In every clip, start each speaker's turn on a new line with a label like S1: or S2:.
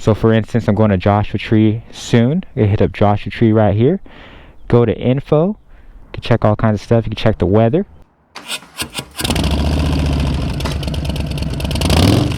S1: So for instance, I'm going to Joshua Tree soon. I hit up Joshua Tree right here. Go to info. You can check all kinds of stuff. You can check the weather.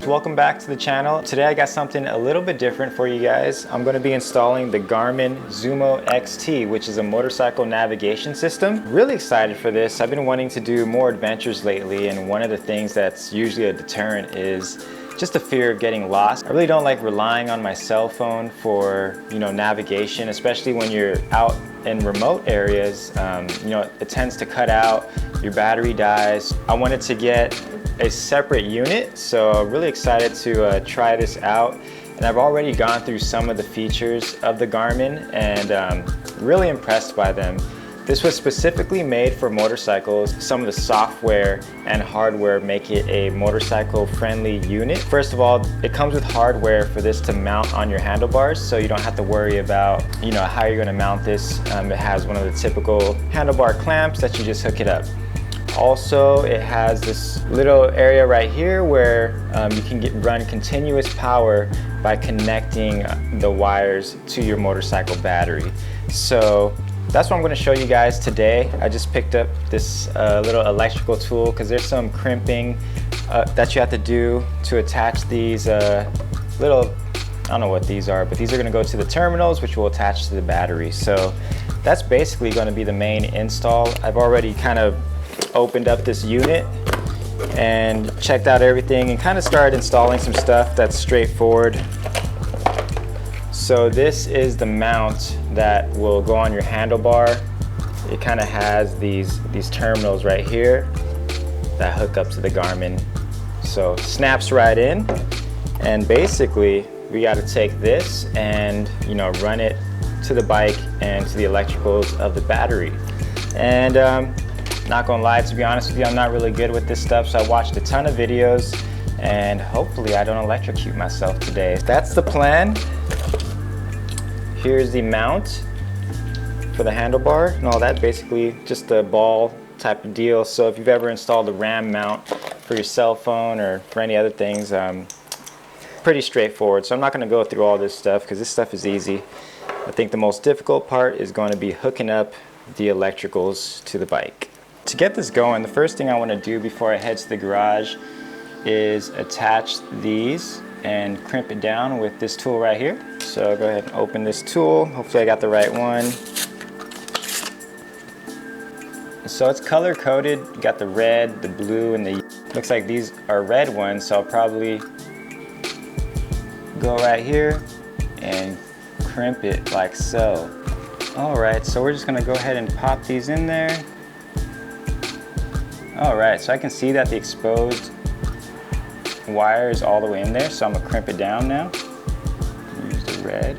S1: Welcome back to the channel. Today I got something a little bit different for you guys. I'm going to be installing the Garmin Zumo XT, which is a motorcycle navigation system. Really excited for this. I've been wanting to do more adventures lately, and one of the things that's usually a deterrent is just the fear of getting lost. I really don't like relying on my cell phone for, navigation, especially when you're out in remote areas. It tends to cut out, your battery dies. I wanted to get a separate unit, so I'm really excited to try this out. And I've already gone through some of the features of the Garmin and really impressed by them. This was specifically made for motorcycles. Some of the software and hardware make it a motorcycle friendly unit. First of all, it comes with hardware for this to mount on your handlebars, so you don't have to worry about how you're going to mount this. It has one of the typical handlebar clamps that you just hook it up. Also, it has this little area right here where you can run continuous power by connecting the wires to your motorcycle battery. So that's what I'm going to show you guys today. I just picked up this little electrical tool because there's some crimping that you have to do to attach these little, I don't know what these are, but these are going to go to the terminals, which will attach to the battery. So that's basically going to be the main install. I've already kind of opened up this unit and checked out everything and kind of started installing some stuff that's straightforward. So this is the mount that will go on your handlebar. It kind of has these terminals right here that hook up to the Garmin. So snaps right in, and basically we got to take this and run it to the bike and to the electricals of the battery. And not gonna lie, to be honest with you, I'm not really good with this stuff, so I watched a ton of videos and hopefully I don't electrocute myself today. That's the plan. Here's the mount for the handlebar and all that, basically just a ball type of deal. So if you've ever installed a RAM mount for your cell phone or for any other things, pretty straightforward. So I'm not gonna go through all this stuff because this stuff is easy. I think the most difficult part is going to be hooking up the electricals to the bike. To get this going, the first thing I want to do before I head to the garage is attach these and crimp it down with this tool right here. So go ahead and open this tool. Hopefully I got the right one. So it's color coded. You got the red, the blue, and the looks like these are red ones, so I'll probably go right here and crimp it like so. Alright, so we're just going to go ahead and pop these in there. Alright, so I can see that the exposed wire is all the way in there, so I'm going to crimp it down now. Use the red.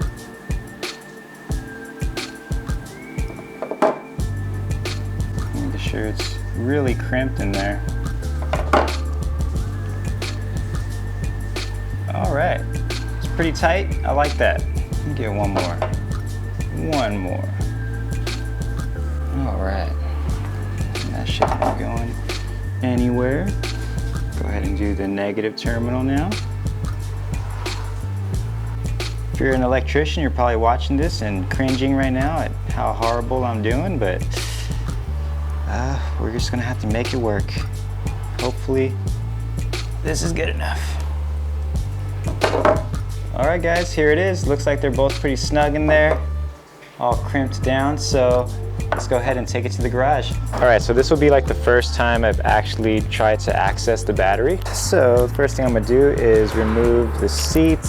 S1: Make sure it's really crimped in there. Alright, it's pretty tight. I like that. Let me get one more. One more. Alright. That shouldn't be going anywhere. Go ahead and do the negative terminal now. If you're an electrician, you're probably watching this and cringing right now at how horrible I'm doing, but we're just gonna have to make it work. Hopefully this is good enough. Alright guys, here it is. Looks like they're both pretty snug in there, all crimped down, so let's go ahead and take it to the garage. Alright, so this will be like the first time I've actually tried to access the battery. So the first thing I'm gonna do is remove the seat.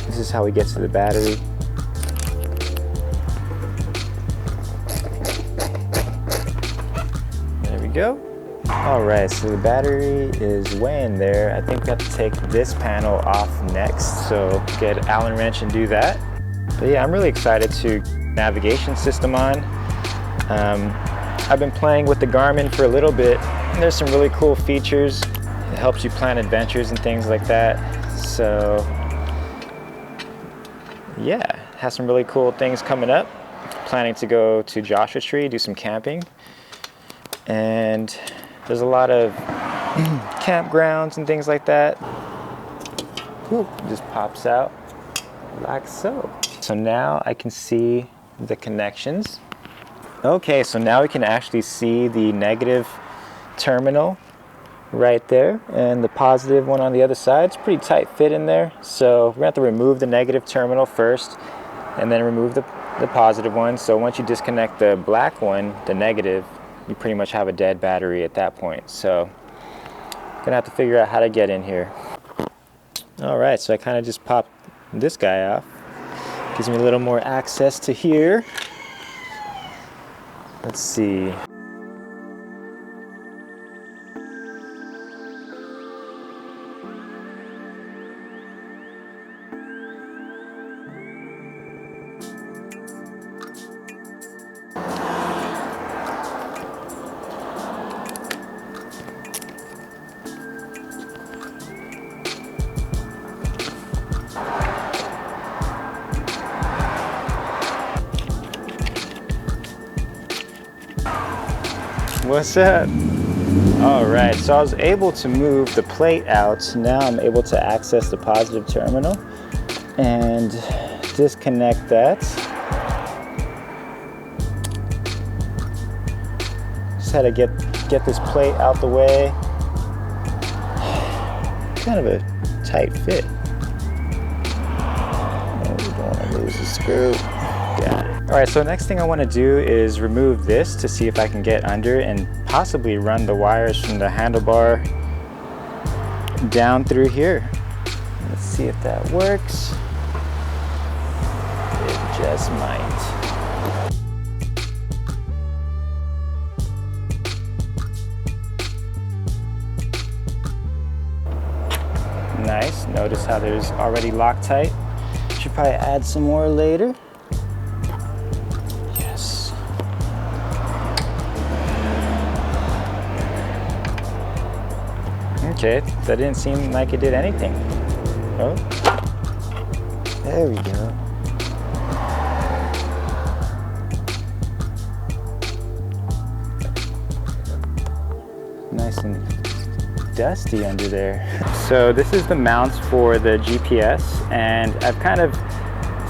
S1: This is how we get to the battery. There we go. Alright, so the battery is way in there. I think we have to take this panel off next, so get Allen wrench and do that. But yeah, I'm really excited to navigation system on. I've been playing with the Garmin for a little bit, and there's some really cool features. It helps you plan adventures and things like that. So yeah, it has some really cool things coming up. Planning to go to Joshua Tree, do some camping, and there's a lot of campgrounds and things like that. whoop, just pops out like so. So now I can see the connections. Okay, so now we can actually see the negative terminal right there and the positive one on the other side. It's pretty tight fit in there, so we're gonna have to remove the negative terminal first and then remove the positive one. So once you disconnect the black one, the negative, you pretty much have a dead battery at that point. So I'm gonna have to figure out how to get in here. All right, so I kind of just popped this guy off. Gives me a little more access to here. Let's see. What's up? All right, so I was able to move the plate out. Now I'm able to access the positive terminal and disconnect that. Just had to get this plate out the way. Kind of a tight fit. Oh, we don't want to lose the screw. Got it. All right, so next thing I want to do is remove this to see if I can get under and possibly run the wires from the handlebar down through here. Let's see if that works. It just might. Nice. Notice how there's already Loctite. Should probably add some more later. Okay, that didn't seem like it did anything. Oh, there we go. Nice and dusty under there. So this is the mounts for the GPS, and I've kind of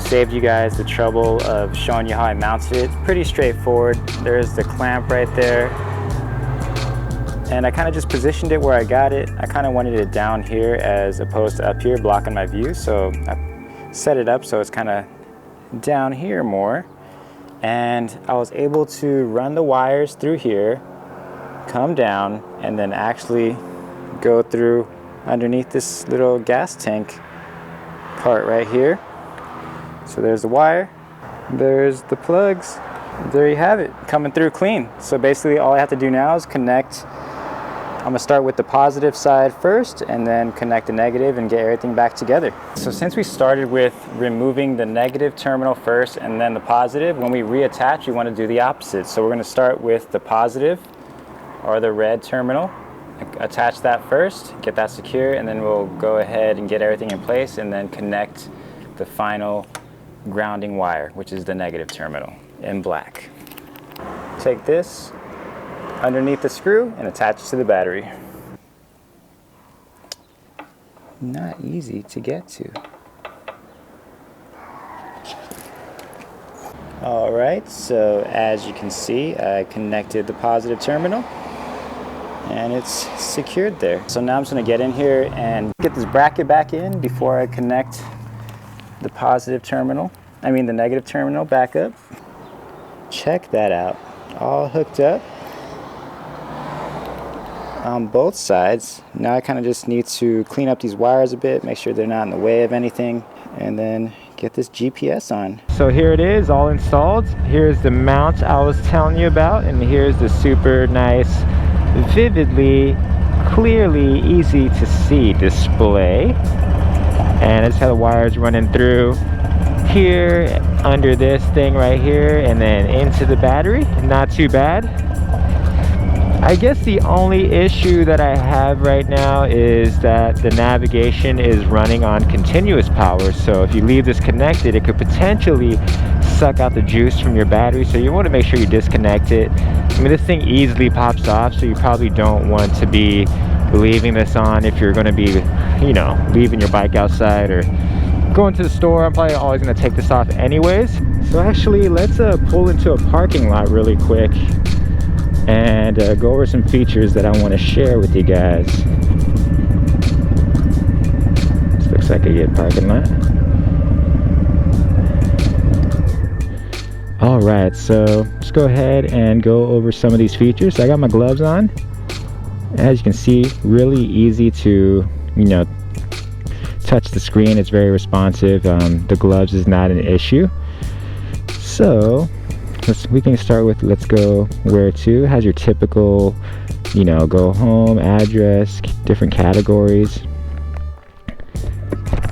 S1: saved you guys the trouble of showing you how I mounted it. It's pretty straightforward. There's the clamp right there. And I kind of just positioned it where I got it. I kind of wanted it down here as opposed to up here blocking my view. So I set it up so it's kind of down here more. And I was able to run the wires through here, come down, and then actually go through underneath this little gas tank part right here. So there's the wire, there's the plugs. There you have it, coming through clean. So basically all I have to do now is connect. I'm gonna start with the positive side first and then connect the negative and get everything back together. So since we started with removing the negative terminal first and then the positive, when we reattach, we wanna do the opposite. So we're gonna start with the positive or the red terminal, attach that first, get that secure, and then we'll go ahead and get everything in place and then connect the final grounding wire, which is the negative terminal in black. Take this underneath the screw and attach it to the battery. Not easy to get to. All right, so as you can see, I connected the positive terminal and it's secured there. So now I'm just gonna get in here and get this bracket back in before I connect the positive terminal, the negative terminal back up. Check that out, all hooked up on both sides. Now I kind of just need to clean up these wires a bit, make sure they're not in the way of anything, and then get this GPS on. So here it is, all installed. Here's the mount I was telling you about, and here's the super nice, vividly, clearly easy to see display. And it's how the wires running through here, under this thing right here, and then into the battery. Not too bad. I guess the only issue that I have right now is that the navigation is running on continuous power. So if you leave this connected, it could potentially suck out the juice from your battery. So you want to make sure you disconnect it. This thing easily pops off, so you probably don't want to be leaving this on if you're going to be, you know, leaving your bike outside or going to the store. I'm probably always going to take this off anyways. So actually, let's pull into a parking lot really quick and go over some features that I want to share with you guys. This looks like a good parking lot. Alright, so let's go ahead and go over some of these features. So I got my gloves on. As you can see, really easy to, you know, touch the screen. It's very responsive. The gloves is not an issue. So we can start with, let's go where to. It has your typical, you know, go home, address, different categories.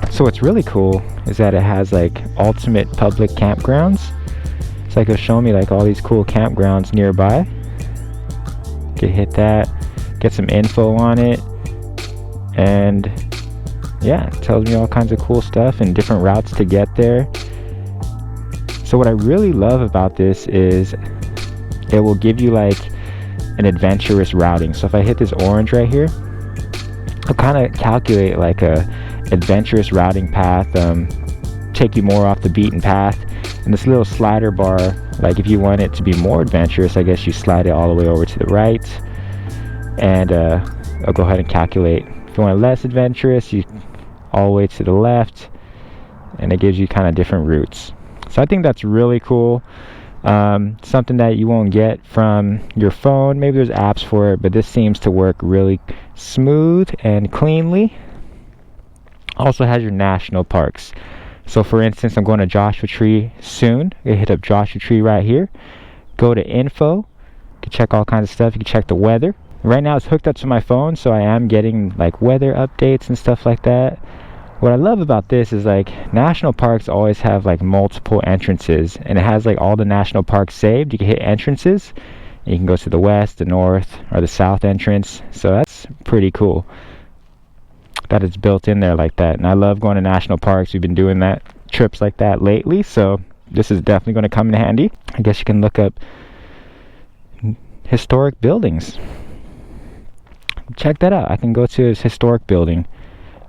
S1: So what's really cool is that it has like ultimate public campgrounds. It's like it'll show me like all these cool campgrounds nearby. You can hit that, get some info on it, and yeah, it tells me all kinds of cool stuff and different routes to get there. So what I really love about this is it will give you like an adventurous routing. So if I hit this orange right here, it'll kind of calculate like a adventurous routing path, take you more off the beaten path. And this little slider bar, like if you want it to be more adventurous, I guess you slide it all the way over to the right, and I'll go ahead and calculate. If you want it less adventurous, you all the way to the left, and it gives you kind of different routes. So I think that's really cool. Something that you won't get from your phone. Maybe there's apps for it, but this seems to work really smooth and cleanly. Also has your national parks. So for instance, I'm going to Joshua Tree soon. I hit up Joshua Tree right here. Go to info. You can check all kinds of stuff. You can check the weather. Right now it's hooked up to my phone, so I am getting like weather updates and stuff like that. What I love about this is like national parks always have like multiple entrances, and it has like all the national parks saved. You can hit entrances and you can go to the west, the north, or the south entrance. So that's pretty cool that it's built in there like that. And I love going to national parks. We've been doing that trips like that lately, so this is definitely going to come in handy. I guess you can look up historic buildings. Check that out. I can go to this historic building.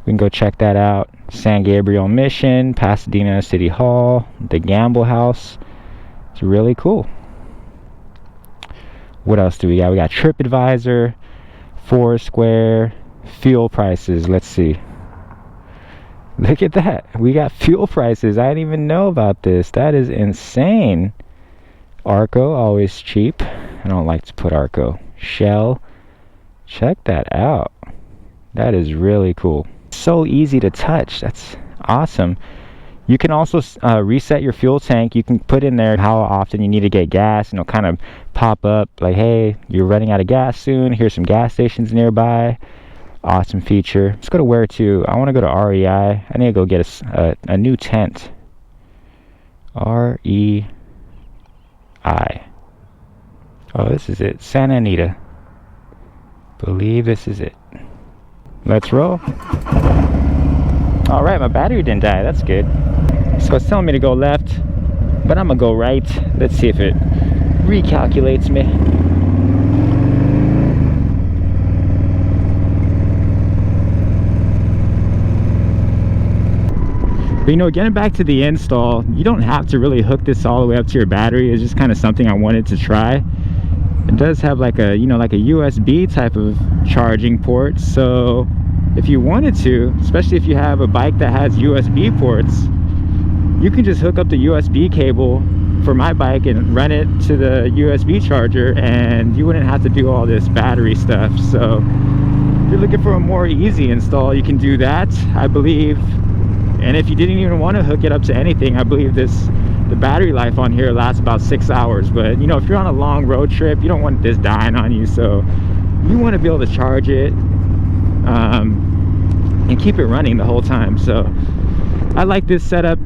S1: We can go check that out. San Gabriel Mission, Pasadena City Hall, the Gamble House. It's really cool. What else do we got? We got TripAdvisor, Foursquare, fuel prices. Let's see. Look at that. We got fuel prices. I didn't even know about this. That is insane. Arco, always cheap. I don't like to put Arco. Shell. Check that out. That is really cool. So easy to touch. That's awesome. You can also reset your fuel tank. You can put in there how often you need to get gas, and it'll kind of pop up like, hey, you're running out of gas soon. Here's some gas stations nearby. Awesome feature. Let's go to where to. I want to go to REI. I need to go get a new tent. REI. Oh, this is it. Santa Anita. Believe this is it. Let's roll. All right, my battery didn't die. That's good. So it's telling me to go left, but I'm gonna go right. Let's see if it recalculates me. But you know, getting back to the install, you don't have to really hook this all the way up to your battery. It's just kind of something I wanted to try. It does have like a, you know, like a USB type of charging port. So if you wanted to, especially if you have a bike that has USB ports, you can just hook up the USB cable for my bike and run it to the USB charger, and you wouldn't have to do all this battery stuff. So if you're looking for a more easy install, you can do that, I believe. And if you didn't even want to hook it up to anything, I believe the battery life on here lasts about 6 hours. But you know, if you're on a long road trip, you don't want this dying on you, so you want to be able to charge it and keep it running the whole time. So I like this setup,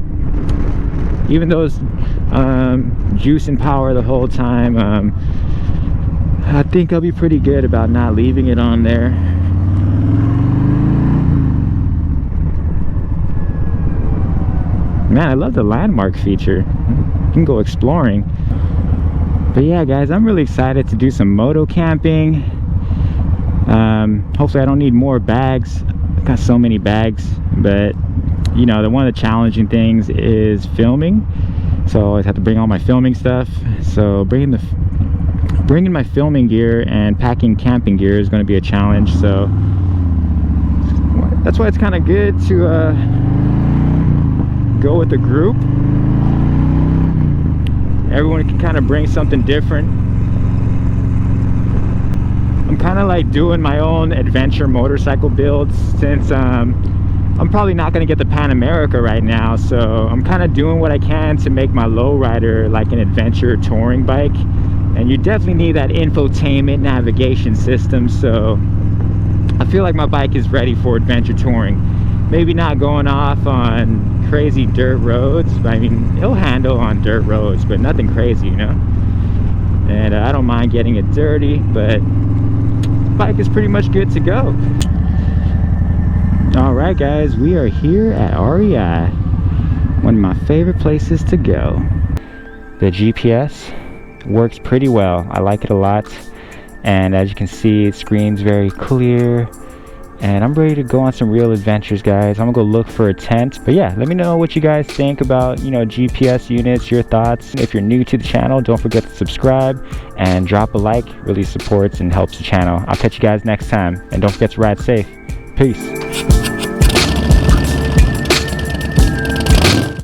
S1: even though it's juice and power the whole time. I think I'll be pretty good about not leaving it on there. Man, I love the landmark feature. You can go exploring. But yeah, guys, I'm really excited to do some moto camping. hopefully I don't need more bags. I got so many bags, but you know, one of the challenging things is filming, so I always have to bring all my filming stuff. So bringing my filming gear and packing camping gear is going to be a challenge, so that's why it's kind of good to go with a group. Everyone can kind of bring something different. I'm kind of like doing my own adventure motorcycle builds, since I'm probably not going to get the Pan America right now, so I'm kind of doing what I can to make my lowrider like an adventure touring bike. And you definitely need that infotainment navigation system, so I feel like my bike is ready for adventure touring. Maybe not going off on crazy dirt roads. I mean, it'll handle on dirt roads, but nothing crazy, you know. And I don't mind getting it dirty, but the bike is pretty much good to go. Alright guys, we are here at REI, one of my favorite places to go. The GPS works pretty well. I like it a lot, and as you can see, the screen's very clear, and I'm ready to go on some real adventures, guys. I'm gonna go look for a tent. But yeah, let me know what you guys think about, you know, GPS units, your thoughts. If you're new to the channel, don't forget to subscribe and drop a like. Really supports and helps the channel. I'll catch you guys next time, and don't forget to ride safe. Peace.